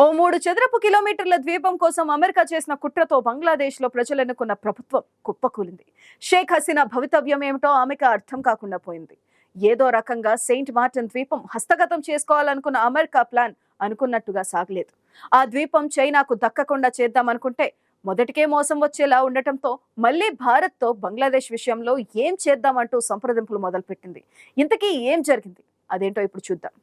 ఓ 3 చదరపు కిలోమీటర్ల ద్వీపం కోసం అమెరికా చేసిన కుట్రతో బంగ్లాదేశ్లో ప్రజలెన్నుకున్న ప్రభుత్వం కుప్పకూలింది. షేక్ హసీనా భవితవ్యం ఏమిటో ఆమెకు అర్థం కాకుండా పోయింది. ఏదో రకంగా సెయింట్ మార్టిన్ ద్వీపం హస్తగతం చేసుకోవాలనుకున్న అమెరికా ప్లాన్ అనుకున్నట్టుగా సాగలేదు. ఆ ద్వీపం చైనాకు దక్కకుండా చేద్దామనుకుంటే మొదటికే మోసం వచ్చేలా ఉండటంతో మళ్లీ భారత్తో బంగ్లాదేశ్ విషయంలో ఏం చేద్దామంటూ సంప్రదింపులు మొదలుపెట్టింది. ఇంతకీ ఏం జరిగింది అదేంటో ఇప్పుడు చూద్దాం.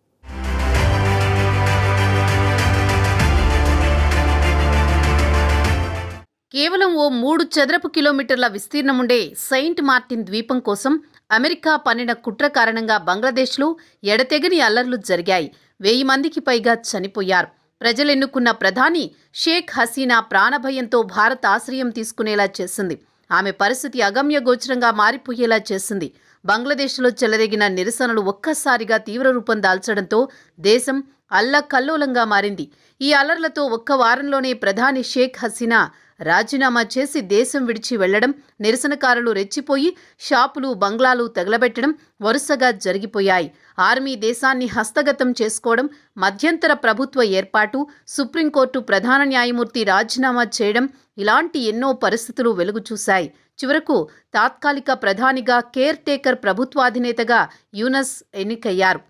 కేవలం ఓ 3 చదరపు కిలోమీటర్ల విస్తీర్ణముండే సెయింట్ మార్టిన్ ద్వీపం కోసం అమెరికా పన్నిన కుట్ర కారణంగా బంగ్లాదేశ్లో ఎడతెగని అల్లర్లు జరిగాయి. 1000 మందికి పైగా చనిపోయారు. ప్రజలెన్నుకున్న ప్రధాని షేక్ హసీనా ప్రాణభయంతో భారత్ ఆశ్రయం తీసుకునేలా చేసింది. ఆమె పరిస్థితి అగమ్యగోచరంగా మారిపోయేలా చేసింది. బంగ్లాదేశ్లో చెలరేగిన నిరసనలు ఒక్కసారిగా తీవ్ర రూపం దాల్చడంతో దేశం అల్లకల్లోలంగా మారింది. ఈ అల్లర్లతో ఒక్క వారంలోనే ప్రధాని షేక్ హసీనా రాజీనామా చేసి దేశం విడిచి వెళ్లడం, నిరసనకారులు రెచ్చిపోయి షాపులు, బంగ్లాలు తగలబెట్టడం వరుసగా జరిగిపోయాయి. ఆర్మీ దేశాన్ని హస్తగతం చేసుకోవడం, మధ్యంతర ప్రభుత్వ ఏర్పాటు, సుప్రీంకోర్టు ప్రధాన న్యాయమూర్తి రాజీనామా చేయడం ఇలాంటి ఎన్నో పరిస్థితులు వెలుగు చూశాయి. చివరకు తాత్కాలిక ప్రధానిగా కేర్ టేకర్ ప్రభుత్వాధినేతగా యూనస్ ఎన్నికయ్యారు.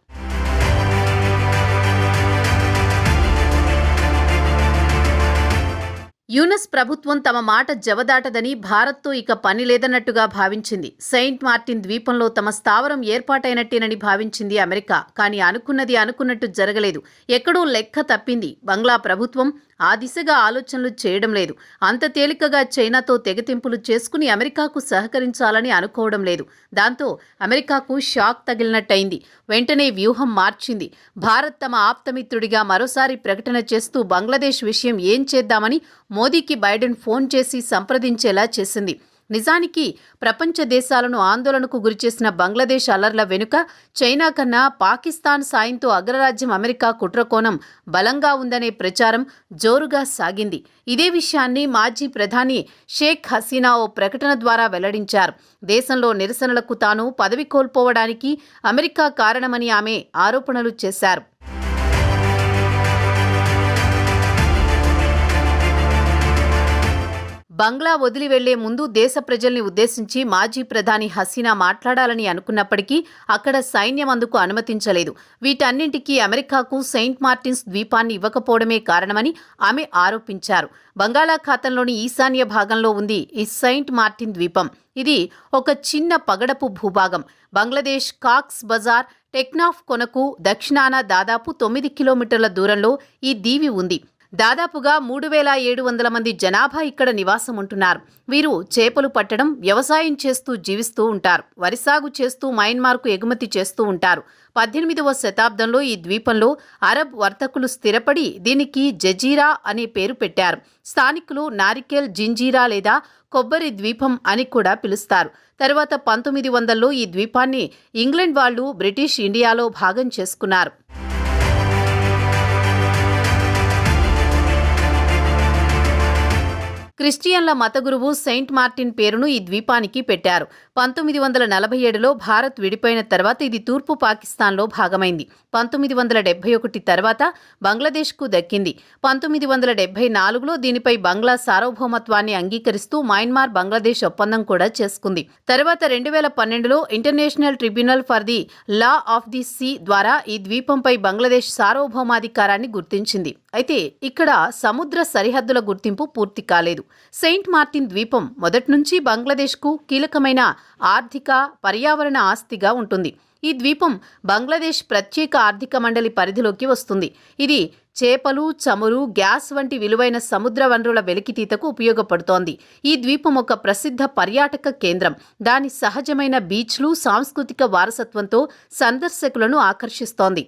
యూనస్ ప్రభుత్వం తమ మాట జవదాటదని, భారత్తో ఇక పని లేదన్నట్టుగా భావించింది. సెయింట్ మార్టిన్ ద్వీపంలో తమ స్థావరం ఏర్పాటైనట్టేనని భావించింది అమెరికా. కానీ అనుకున్నది అనుకున్నట్టు జరగలేదు. ఎక్కడో లెక్క తప్పింది. బంగ్లా ప్రభుత్వం ఆ దిశగా ఆలోచనలు చేయడం లేదు. అంత తేలికగా చైనాతో తెగతింపులు చేసుకుని అమెరికాకు సహకరించాలని అనుకోవడం లేదు. దాంతో అమెరికాకు షాక్ తగిలినట్టయింది. వెంటనే వ్యూహం మార్చింది. భారత్ తమ ఆప్తమిత్రుడిగా మరోసారి ప్రకటన చేస్తూ బంగ్లాదేశ్ విషయం ఏం చేద్దామని మోదీకి బైడెన్ ఫోన్ చేసి సంప్రదించేలా చేసింది. నిజానికి ప్రపంచ దేశాలను ఆందోళనకు గురిచేసిన బంగ్లాదేశ్ అల్లర్ల వెనుక చైనా కన్నా పాకిస్తాన్ సాయంతో అగ్రరాజ్యం అమెరికా కుట్రకోణం బలంగా ఉందనే ప్రచారం జోరుగా సాగింది. ఇదే విషయాన్ని మాజీ ప్రధాని షేక్ హసీనా ఓ ప్రకటన ద్వారా వెల్లడించారు. దేశంలో నిరసనలకు తాను పదవి కోల్పోవడానికి అమెరికా కారణమని ఆమె ఆరోపణలు చేశారు. బంగ్లా వదిలి వెళ్లే ముందు దేశ ప్రజల్ని ఉద్దేశించి మాజీ ప్రధాని హసీనా మాట్లాడాలని అనుకున్నప్పటికీ అక్కడ సైన్యం అందుకు అనుమతించలేదు. వీటన్నింటికీ అమెరికాకు సెయింట్ మార్టిన్స్ ద్వీపాన్ని ఇవ్వకపోవడమే కారణమని ఆమె ఆరోపించారు. బంగాళాఖాతంలోని ఈశాన్య భాగంలో ఉంది ఈ సెయింట్ మార్టిన్ ద్వీపం. ఇది ఒక చిన్న పగడపు భూభాగం. బంగ్లాదేశ్ కాక్స్ బజార్, టెక్నాఫ్ కొనకు దక్షిణాన దాదాపు 9 కిలోమీటర్ల దూరంలో ఈ దీవి ఉంది. దాదాపుగా 3700 మంది జనాభా ఇక్కడ నివాసం ఉంటున్నారు. వీరు చేపలు పట్టడం, వ్యవసాయం చేస్తూ జీవిస్తూ ఉంటారు. వరి సాగు చేస్తూ మయన్మార్కు ఎగుమతి చేస్తూ ఉంటారు. 18వ శతాబ్దంలో ఈ ద్వీపంలో అరబ్ వర్తకులు స్థిరపడి దీనికి జజీరా అనే పేరు పెట్టారు. స్థానికులు నారికేల్ జింజీరా లేదా కొబ్బరి ద్వీపం అని కూడా పిలుస్తారు. తర్వాత 1900లో ఈ ద్వీపాన్ని ఇంగ్లాండ్ వాళ్ళు బ్రిటిష్ ఇండియాలో భాగం చేసుకున్నారు. క్రిస్టియన్ల మత గురువు సెయింట్ మార్టిన్ పేరును ఈ ద్వీపానికి పెట్టారు. 1947లో భారత్ విడిపోయిన తర్వాత ఇది తూర్పు పాకిస్తాన్లో భాగమైంది. 1971 తర్వాత బంగ్లాదేశ్కు దక్కింది. 1974లో దీనిపై బంగ్లా సార్వభౌమత్వాన్ని అంగీకరిస్తూ మయన్మార్ బంగ్లాదేశ్ ఒప్పందం కూడా చేసుకుంది. తర్వాత 2012లో international tribunal for the law of the sea ద్వారా ఈ ద్వీపంపై బంగ్లాదేశ్ సార్వభౌమాధికారాన్ని గుర్తించింది. అయితే ఇక్కడ సముద్ర సరిహద్దుల గుర్తింపు పూర్తి కాలేదు. సెయింట్ మార్టిన్ ద్వీపం మొదట్నుంచి బంగ్లాదేశ్కు కీలకమైన ఆర్థిక, పర్యావరణ ఆస్తిగా ఉంటుంది. ఈ ద్వీపం బంగ్లాదేశ్ ప్రత్యేక ఆర్థిక మండలి పరిధిలోకి వస్తుంది. ఇది చేపలు, చమురు, గ్యాస్ వంటి విలువైన సముద్ర వనరుల వెలికితీతకు ఉపయోగపడుతోంది. ఈ ద్వీపం ఒక ప్రసిద్ధ పర్యాటక కేంద్రం. దాని సహజమైన బీచ్లు, సాంస్కృతిక వారసత్వంతో సందర్శకులను ఆకర్షిస్తోంది.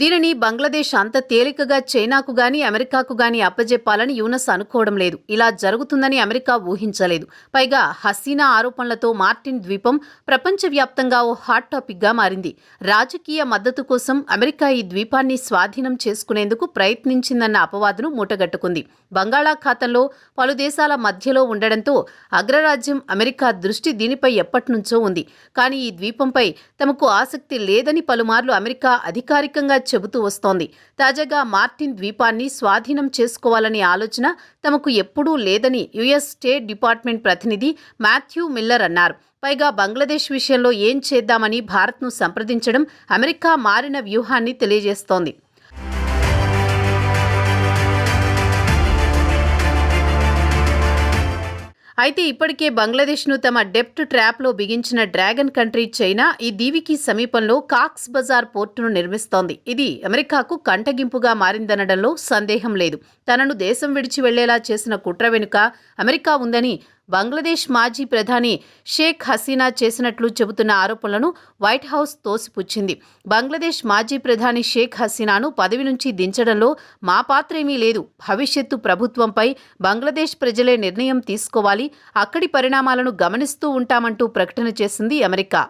దీనిని బంగ్లాదేశ్ అంత తేలికగా చైనాకు గాని అమెరికాకు గాని అప్పజెప్పాలని యూనస్ అనుకోవడం లేదు. ఇలా జరుగుతుందని అమెరికా ఊహించలేదు. పైగా హసీనా ఆరోపణలతో మార్టిన్ ద్వీపం ప్రపంచవ్యాప్తంగా ఓ హాట్ టాపిక్గా మారింది. రాజకీయ మద్దతు కోసం అమెరికా ఈ ద్వీపాన్ని స్వాధీనం చేసుకునేందుకు ప్రయత్నించిందన్న అపవాదును మూటగట్టుకుంది. బంగాళాఖాతంలో పలు దేశాల మధ్యలో ఉండడంతో అగ్రరాజ్యం అమెరికా దృష్టి దీనిపై ఎప్పటినుంచో ఉంది. కానీ ఈ ద్వీపంపై తమకు ఆసక్తి లేదని పలుమార్లు అమెరికా అధికారికంగా చెబుతూ వస్తోంది. తాజాగా మార్టిన్ ద్వీపాన్ని స్వాధీనం చేసుకోవాలనే ఆలోచన తమకు ఎప్పుడూ లేదని యుఎస్ స్టేట్ డిపార్ట్మెంట్ ప్రతినిధి మాథ్యూ మిల్లర్ అన్నారు. పైగా బంగ్లాదేశ్ విషయంలో ఏం చేద్దామని భారత్ను సంప్రదించడం అమెరికా మారిన వ్యూహాన్ని తెలియజేస్తోంది. అయితే ఇప్పటికే బంగ్లాదేశ్ను తమ డెప్ట్ ట్రాప్లో బిగించిన డ్రాగన్ కంట్రీ చైనా ఈ దీవికి సమీపంలో కాక్స్ బజార్ పోర్టును నిర్మిస్తోంది. ఇది అమెరికాకు కంటగింపుగా మారిందనడంలో సందేహం లేదు. తనను దేశం విడిచి వెళ్లేలా చేసిన కుట్ర వెనుక అమెరికా ఉందని బంగ్లాదేశ్ మాజీ ప్రధాని షేక్ హసీనా చేసినట్లు చెబుతున్న ఆరోపణలను వైట్ హౌస్ తోసిపుచ్చింది. బంగ్లాదేశ్ మాజీ ప్రధాని షేక్ హసీనాను పదవి నుంచి దించడంలో మా పాత్రేమీ లేదు. భవిష్యత్తు ప్రభుత్వంపై బంగ్లాదేశ్ ప్రజలే నిర్ణయం తీసుకోవాలి. అక్కడి పరిణామాలను గమనిస్తూ ఉంటామంటూ ప్రకటన చేసింది అమెరికా.